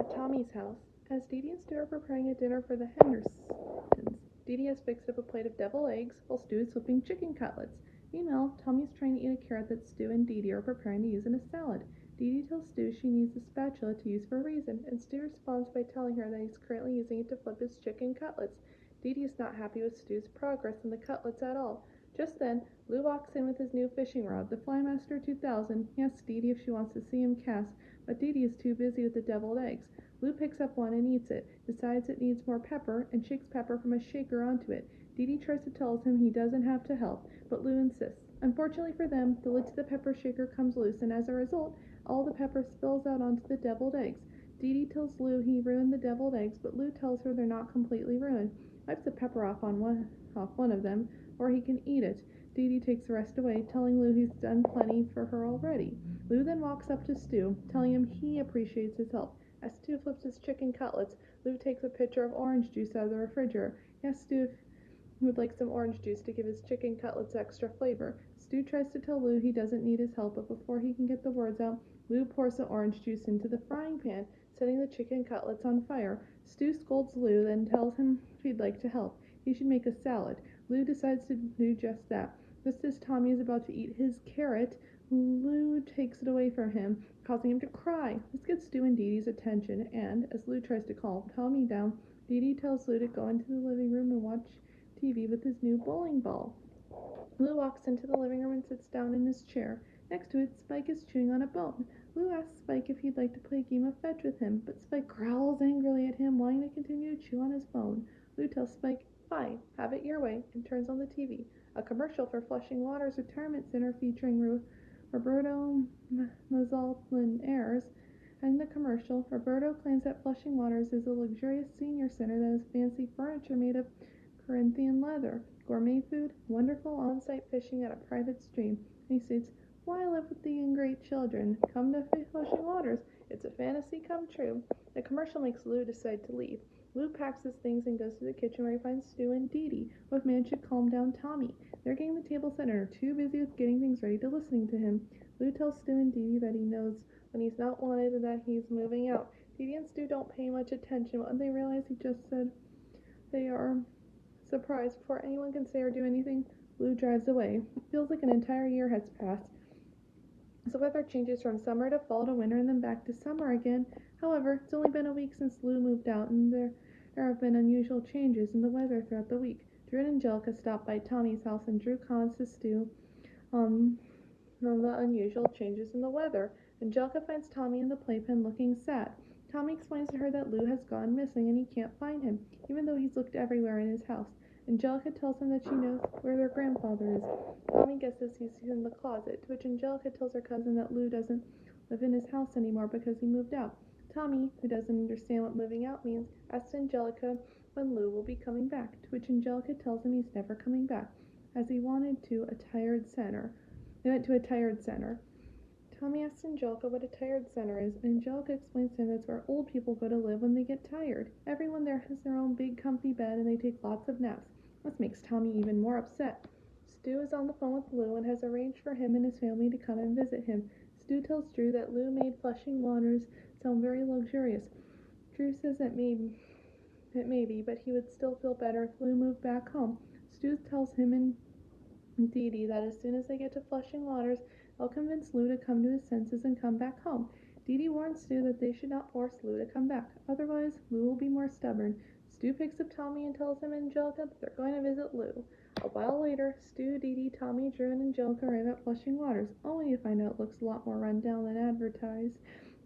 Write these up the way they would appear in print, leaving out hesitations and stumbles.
At Tommy's house, as Dee Dee and Stu are preparing a dinner for the Hendersons, Dee Dee has fixed up a plate of deviled eggs while Stu is flipping chicken cutlets. Meanwhile, Tommy's trying to eat a carrot that Stu and Dee Dee are preparing to use in a salad. Dee Dee tells Stu she needs the spatula to use for a reason, and Stu responds by telling her that he's currently using it to flip his chicken cutlets. Dee Dee is not happy with Stu's progress in the cutlets at all. Just then, Lou walks in with his new fishing rod, the Flymaster 2000. He asks Dee Dee if she wants to see him cast, but Dee Dee is too busy with the deviled eggs. Lou picks up one and eats it, decides it needs more pepper, and shakes pepper from a shaker onto it. Dee Dee tries to tell him he doesn't have to help, but Lou insists. Unfortunately for them, the lid to the pepper shaker comes loose, and as a result, all the pepper spills out onto the deviled eggs. Dee Dee tells Lou he ruined the deviled eggs, but Lou tells her they're not completely ruined. Wipes the pepper off one of them, or he can eat it. Dee Dee takes the rest away, telling Lou he's done plenty for her already. Lou then walks up to Stu, telling him he appreciates his help. As Stu flips his chicken cutlets, Lou takes a pitcher of orange juice out of the refrigerator. He asks Stu if he would like some orange juice to give his chicken cutlets extra flavor. Stu tries to tell Lou he doesn't need his help, but before he can get the words out, Lou pours the orange juice into the frying pan, setting the chicken cutlets on fire. Stu scolds Lou, then tells him if he'd like to help, he should make a salad. Lou decides to do just that. Just as Tommy is about to eat his carrot, Lou takes it away from him, causing him to cry. This gets Stu and Dee Dee's attention, and as Lou tries to calm Tommy down, Dee Dee tells Lou to go into the living room and watch TV with his new bowling ball. Lou walks into the living room and sits down in his chair. Next to it, Spike is chewing on a bone. Lou asks Spike if he'd like to play a game of fetch with him, but Spike growls angrily at him, wanting to continue to chew on his bone. Lou tells Spike, "Fine, have it your way," and turns on the TV. A commercial for Flushing Waters Retirement Center featuring Roberto Mazzolin airs. In the commercial, Roberto claims that Flushing Waters is a luxurious senior center that has fancy furniture made of Corinthian leather, gourmet food, wonderful on-site fishing at a private stream. And he states, "Why live with the ingrate children? Come to Flushing Waters. It's a fantasy come true." The commercial makes Lou decide to leave. Lou packs his things and goes to the kitchen where he finds Stu and Dee Dee. Both manage to calm down Tommy. They're getting the table set and are too busy with getting things ready to listening to him. Lou tells Stu and Dee Dee that he knows when he's not wanted and that he's moving out. Dee Dee and Stu don't pay much attention, but when they realize he just said they are surprised before anyone can say or do anything, Lou drives away. It feels like an entire year has passed. The weather changes from summer to fall to winter and then back to summer again. However, it's only been a week since Lou moved out, and there have been unusual changes in the weather throughout the week. Drew and Angelica stop by Tommy's house, and Drew comments to Stu on the unusual changes in the weather. Angelica finds Tommy in the playpen looking sad. Tommy explains to her that Lou has gone missing and he can't find him, even though he's looked everywhere in his house. Angelica tells him that she knows where their grandfather is. Tommy guesses he's in the closet, to which Angelica tells her cousin that Lou doesn't live in his house anymore because he moved out. Tommy, who doesn't understand what moving out means, asks Angelica when Lou will be coming back, to which Angelica tells him he's never coming back, as he went to a tired center. Tommy asks Angelica what a tired center is, and Angelica explains to him that's where old people go to live when they get tired. Everyone there has their own big comfy bed and they take lots of naps. This makes Tommy even more upset. Stu is on the phone with Lou and has arranged for him and his family to come and visit him. Stu tells Drew that Lou made Flushing Waters sound very luxurious. Drew says it may be, but he would still feel better if Lou moved back home. Stu tells him and Dee Dee that as soon as they get to Flushing Waters, they'll convince Lou to come to his senses and come back home. Dee Dee warns Stu that they should not force Lou to come back, otherwise Lou will be more stubborn. Stu picks up Tommy and tells him and Angelica that they're going to visit Lou. A while later, Stu, Dee Dee, Tommy, Drew, and Angelica arrive at Flushing Waters, only to find out it looks a lot more run down than advertised.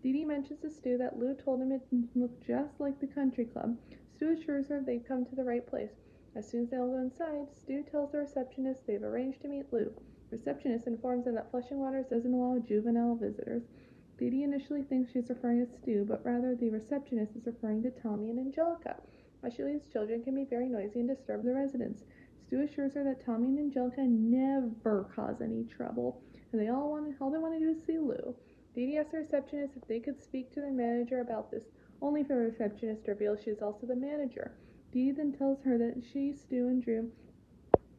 Dee Dee mentions to Stu that Lou told him it looked just like the country club. Stu assures her they've come to the right place. As soon as they all go inside, Stu tells the receptionist they've arranged to meet Lou. The receptionist informs them that Flushing Waters doesn't allow juvenile visitors. Dee Dee initially thinks she's referring to Stu, but rather the receptionist is referring to Tommy and Angelica. As she leaves, children can be very noisy and disturb the residents. Stu assures her that Tommy and Angelica never cause any trouble, and all they want to do is see Lou. Dee Dee asks the receptionist if they could speak to their manager about this, only for the receptionist to reveal she is also the manager. Dee Dee then tells her that she, Stu, and Drew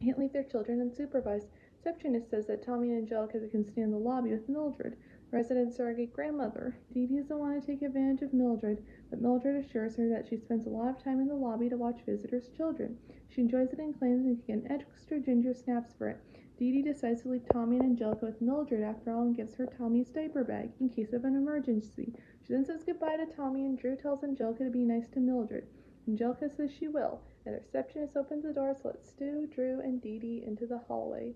can't leave their children unsupervised. The receptionist says that Tommy and Angelica can stay in the lobby with Mildred. resident surrogate grandmother. Dee Dee doesn't want to take advantage of Mildred, but Mildred assures her that she spends a lot of time in the lobby to watch visitors' children. She enjoys it and claims they can get extra ginger snaps for it. Dee Dee decides to leave Tommy and Angelica with Mildred after all and gives her Tommy's diaper bag in case of an emergency. She then says goodbye to Tommy and Drew tells Angelica to be nice to Mildred. Angelica says she will, and the receptionist opens the door to let Stu, Drew, and Dee Dee into the hallway.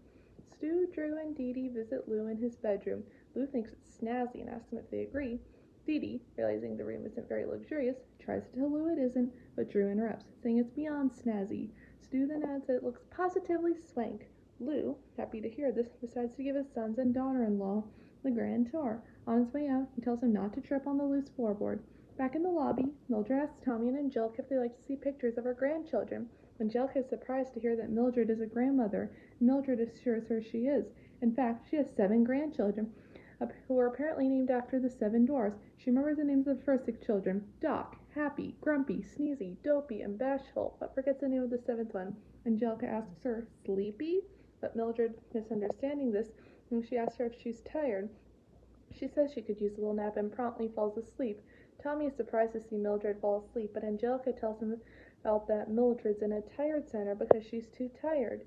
Stu, Drew, and Dee Dee visit Lou in his bedroom. Lou thinks it's snazzy and asks him if they agree. Dee Dee, realizing the room isn't very luxurious, tries to tell Lou it isn't, but Drew interrupts, saying it's beyond snazzy. Stu then adds that it looks positively swank. Lou, happy to hear this, decides to give his sons and daughter-in-law the grand tour. On his way out, he tells them not to trip on the loose floorboard. Back in the lobby, Mildred asks Tommy and Angelica if they like to see pictures of her grandchildren. Angelica is surprised to hear that Mildred is a grandmother, and Mildred assures her she is. In fact, she has 7 grandchildren, who are apparently named after the 7 dwarfs. She remembers the names of the first 6 children, Doc, Happy, Grumpy, Sneezy, Dopey, and Bashful, but forgets the name of the 7th one. Angelica asks her, Sleepy? But Mildred, misunderstanding this, when she asks her if she's tired, she says she could use a little nap and promptly falls asleep. Tommy is surprised to see Mildred fall asleep, but Angelica tells him about that Mildred's in a tired center because she's too tired.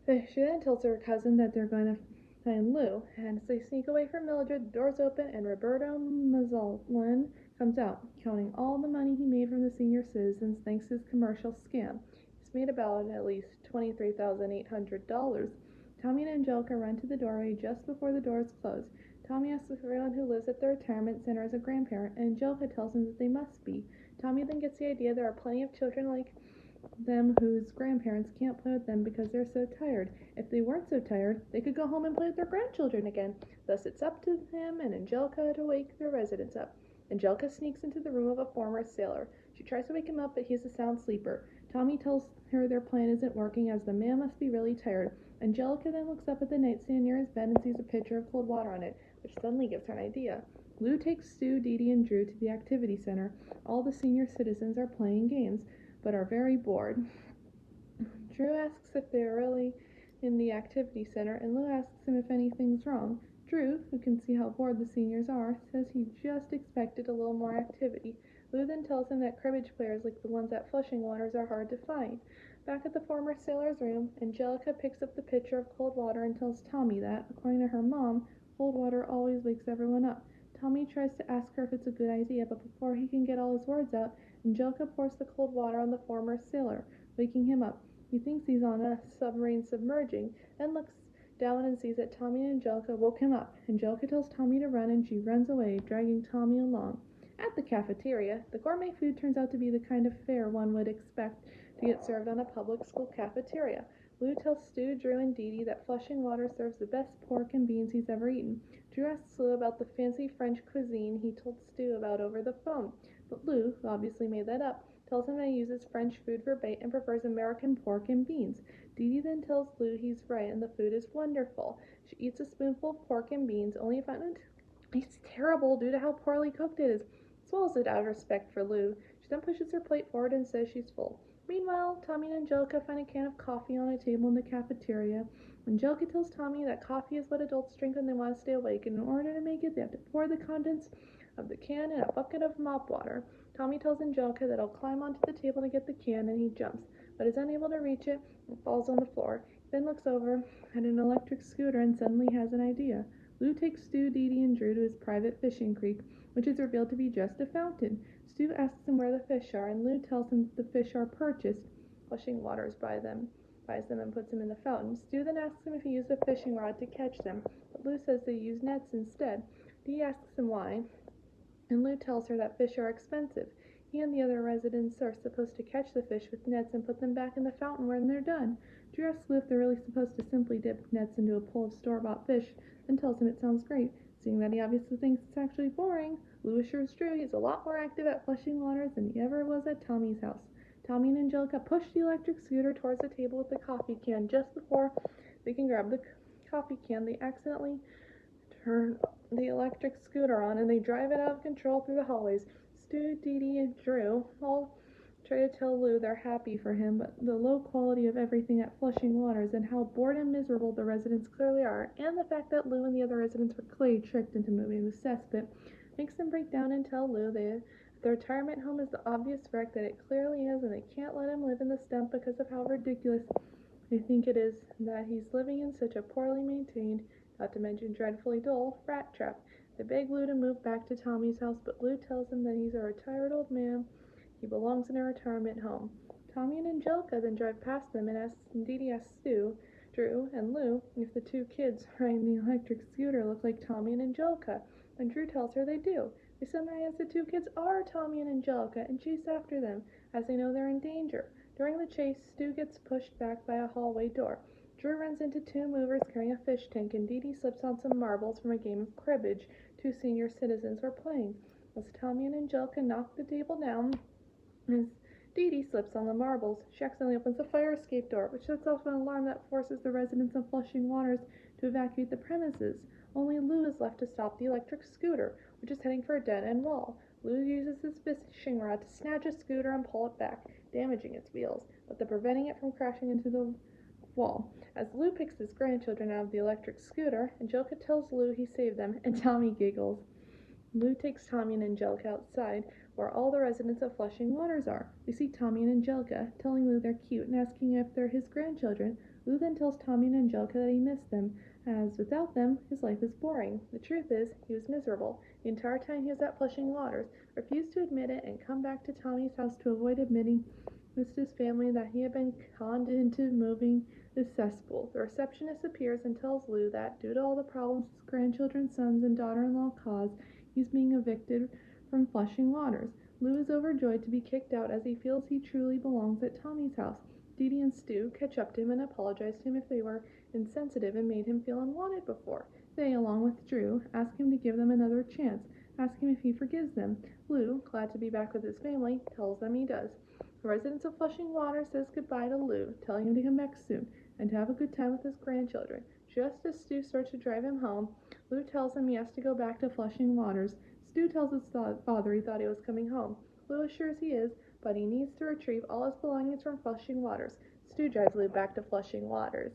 She then tells her cousin that they're going to find Lou, and as they sneak away from Mildred, the doors open and Roberto Mazzolin comes out, counting all the money he made from the senior citizens thanks to his commercial scam. He's made about at least $23,800. Tommy and Angelica run to the doorway just before the doors close. Tommy asks if everyone who lives at the retirement center is a grandparent, and Angelica tells him that they must be. Tommy then gets the idea there are plenty of children like them whose grandparents can't play with them because they're so tired. If they weren't so tired, they could go home and play with their grandchildren again. Thus it's up to him and Angelica to wake the residents up. Angelica sneaks into the room of a former sailor. She tries to wake him up, but he's a sound sleeper. Tommy tells her their plan isn't working as the man must be really tired. Angelica then looks up at the nightstand near his bed and sees a pitcher of cold water on it, which suddenly gives her an idea. Lou takes Stu, Dee Dee, and Drew to the activity center. All the senior citizens are playing games, but are very bored. Drew asks if they're really in the activity center, and Lou asks him if anything's wrong. Drew, who can see how bored the seniors are, says he just expected a little more activity. Lou then tells him that cribbage players like the ones at Flushing Waters are hard to find. Back at the former sailor's room, Angelica picks up the pitcher of cold water and tells Tommy that, according to her mom, cold water always wakes everyone up. Tommy tries to ask her if it's a good idea, but before he can get all his words out, Angelica pours the cold water on the former sailor, waking him up. He thinks he's on a submarine submerging, and looks down and sees that Tommy and Angelica woke him up. Angelica tells Tommy to run, and she runs away, dragging Tommy along. At the cafeteria, the gourmet food turns out to be the kind of fare one would expect to get served on a public school cafeteria. Lou tells Stu, Drew, and Dee Dee that Flushing Water serves the best pork and beans he's ever eaten. Drew asks Lou about the fancy French cuisine he told Stu about over the phone, but Lou, who obviously made that up, tells him that he uses French food for bait and prefers American pork and beans. Dee Dee then tells Lou he's right and the food is wonderful. She eats a spoonful of pork and beans, only to find it tastes terrible due to how poorly cooked it is, swallows it out of respect for Lou. She then pushes her plate forward and says she's full. Meanwhile, Tommy and Angelica find a can of coffee on a table in the cafeteria. Angelica tells Tommy that coffee is what adults drink when they want to stay awake, and in order to make it, they have to pour the contents of the can in a bucket of mop water. Tommy tells Angelica that he'll climb onto the table to get the can, and he jumps, but is unable to reach it and falls on the floor. He then looks over at an electric scooter and suddenly has an idea. Lou takes Stu, Dee Dee, and Drew to his private fishing creek, which is revealed to be just a fountain. Stu asks him where the fish are, and Lou tells him that the fish are purchased. Flushing Waters buys them and puts them in the fountain. Stu then asks him if he used a fishing rod to catch them, but Lou says they use nets instead. Dee asks him why, and Lou tells her that fish are expensive. He and the other residents are supposed to catch the fish with nets and put them back in the fountain when they're done. Drew asks Lou if they're really supposed to simply dip nets into a pool of store-bought fish, and tells him it sounds great. Seeing that he obviously thinks it's actually boring, Lou assures Drew he's a lot more active at Flushing Waters than he ever was at Tommy's house. Tommy and Angelica push the electric scooter towards the table with the coffee can. Just before they can grab the coffee can, they accidentally turn the electric scooter on, and they drive it out of control through the hallways. Stu, Dee Dee, and Drew all try to tell Lou they're happy for him, but the low quality of everything at Flushing Waters and how bored and miserable the residents clearly are, and the fact that Lou and the other residents were clearly tricked into moving the cesspit, makes them break down and tell Lou that the retirement home is the obvious wreck that it clearly is, and they can't let him live in the stump because of how ridiculous they think it is that he's living in such a poorly maintained, not to mention dreadfully dull, rat trap. They beg Lou to move back to Tommy's house, but Lou tells them that he's a retired old man. He belongs in a retirement home. Tommy and Angelica then drive past them, and Dee Dee asks Stu, Drew, and Lou if the two kids riding the electric scooter look like Tommy and Angelica, and Drew tells her they do. They summarize the two kids are Tommy and Angelica and chase after them, as they know they're in danger. During the chase, Stu gets pushed back by a hallway door. Drew runs into two movers carrying a fish tank, and Dee Dee slips on some marbles from a game of cribbage two senior citizens were playing. As Tommy and Angelica knock the table down, as Dee Dee slips on the marbles, she accidentally opens the fire escape door, which sets off an alarm that forces the residents of Flushing Waters to evacuate the premises. Only Lou is left to stop the electric scooter, which is heading for a dead-end wall. Lou uses his fishing rod to snatch a scooter and pull it back, damaging its wheels, but preventing it from crashing into the wall. As Lou picks his grandchildren out of the electric scooter, Angelica tells Lou he saved them, and Tommy giggles. Lou takes Tommy and Angelica outside, where all the residents of Flushing Waters are. We see Tommy and Angelica, telling Lou they're cute and asking if they're his grandchildren. Lou then tells Tommy and Angelica that he missed them, as without them, his life is boring. The truth is, he was miserable. The entire time he was at Flushing Waters, refused to admit it, and come back to Tommy's house to avoid admitting this to his family that he had been conned into moving the cesspool. The receptionist appears and tells Lou that, due to all the problems his grandchildren, sons, and daughter-in-law cause, he's being evicted from Flushing Waters. Lou is overjoyed to be kicked out as he feels he truly belongs at Tommy's house. Dee Dee and Stu catch up to him and apologize to him if they were insensitive and made him feel unwanted before. They, along with Drew, ask him to give them another chance, ask him if he forgives them. Lou, glad to be back with his family, tells them he does. The residents of Flushing Waters says goodbye to Lou, telling him to come back soon and to have a good time with his grandchildren. Just as Stu starts to drive him home, Lou tells him he has to go back to Flushing Waters. Stu tells his father he thought he was coming home. Lou assures he is, but he needs to retrieve all his belongings from Flushing Waters. Stu drives Lou back to Flushing Waters.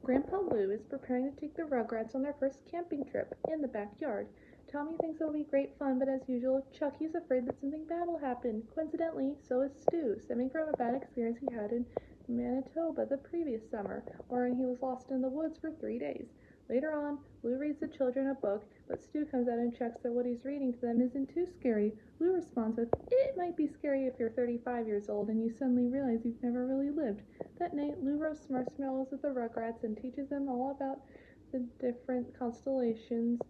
Grandpa Lou is preparing to take the Rugrats on their first camping trip in the backyard. Tommy thinks it'll be great fun, but as usual, Chucky's afraid that something bad will happen. Coincidentally, so is Stu, stemming from a bad experience he had in Manitoba the previous summer, wherein he was lost in the woods for 3 days. Later on, Lou reads the children a book, but Stu comes out and checks that what he's reading to them isn't too scary. Lou responds with, "It might be scary if you're 35 years old and you suddenly realize you've never really lived." That night, Lou roasts marshmallows with the Rugrats and teaches them all about the different constellations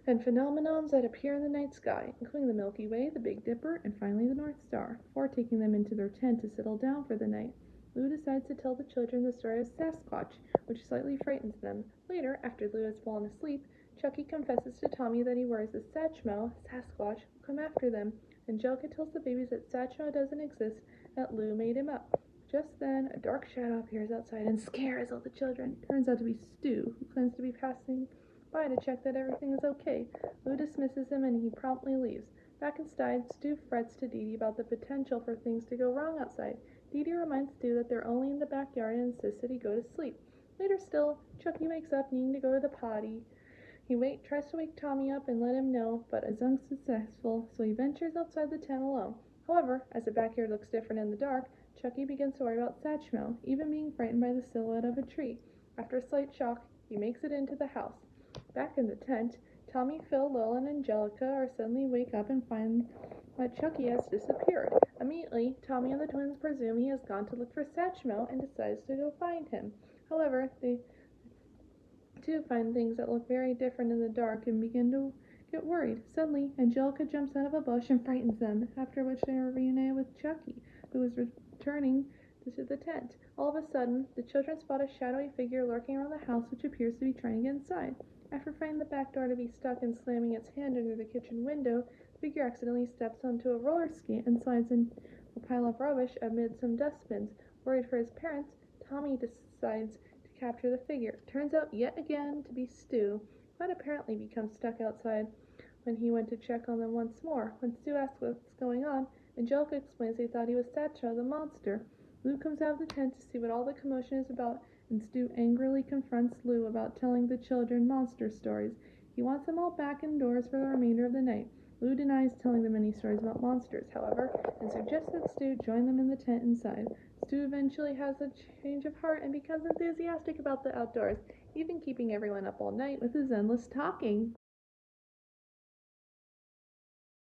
and phenomenons that appear in the night sky, including the Milky Way, the Big Dipper, and finally the North Star, before taking them into their tent to settle down for the night. Lou decides to tell the children the story of Sasquatch, which slightly frightens them. Later, after Lou has fallen asleep, Chucky confesses to Tommy that he worries that Satchmo, Sasquatch, will come after them. Angelica tells the babies that Satchmo doesn't exist, that Lou made him up. Just then, a dark shadow appears outside and scares all the children. It turns out to be Stu, who claims to be passing by to check that everything is okay. Lou dismisses him and he promptly leaves. Back inside, Stu frets to Dee Dee about the potential for things to go wrong outside. Dee Dee reminds Stu that they're only in the backyard and insists that he go to sleep. Later still, Chucky wakes up needing to go to the potty. He tries to wake Tommy up and let him know, but is unsuccessful, so he ventures outside the tent alone. However, as the backyard looks different in the dark, Chucky begins to worry about Satchmo, even being frightened by the silhouette of a tree. After a slight shock, he makes it into the house. Back in the tent, Tommy, Phil, Lil, and Angelica are suddenly wake up and find that Chucky has disappeared. Immediately, Tommy and the twins presume he has gone to look for Satchmo and decides to go find him. However, they too find things that look very different in the dark and begin to get worried. Suddenly, Angelica jumps out of a bush and frightens them, after which they are reunited with Chucky, who is returning to the tent. All of a sudden, the children spot a shadowy figure lurking around the house which appears to be trying to get inside. After finding the back door to be stuck and slamming its hand under the kitchen window, the figure accidentally steps onto a roller skate and slides in a pile of rubbish amid some dustbins. Worried for his parents, Tommy decides to capture the figure. Turns out yet again to be Stu, but apparently becomes stuck outside when he went to check on them once more. When Stu asks what's going on, Angelica explains they thought he was Satchmo the monster. Lou comes out of the tent to see what all the commotion is about, and Stu angrily confronts Lou about telling the children monster stories. He wants them all back indoors for the remainder of the night. Lou denies telling them any stories about monsters, however, and suggests that Stu join them in the tent inside. Stu eventually has a change of heart and becomes enthusiastic about the outdoors, even keeping everyone up all night with his endless talking.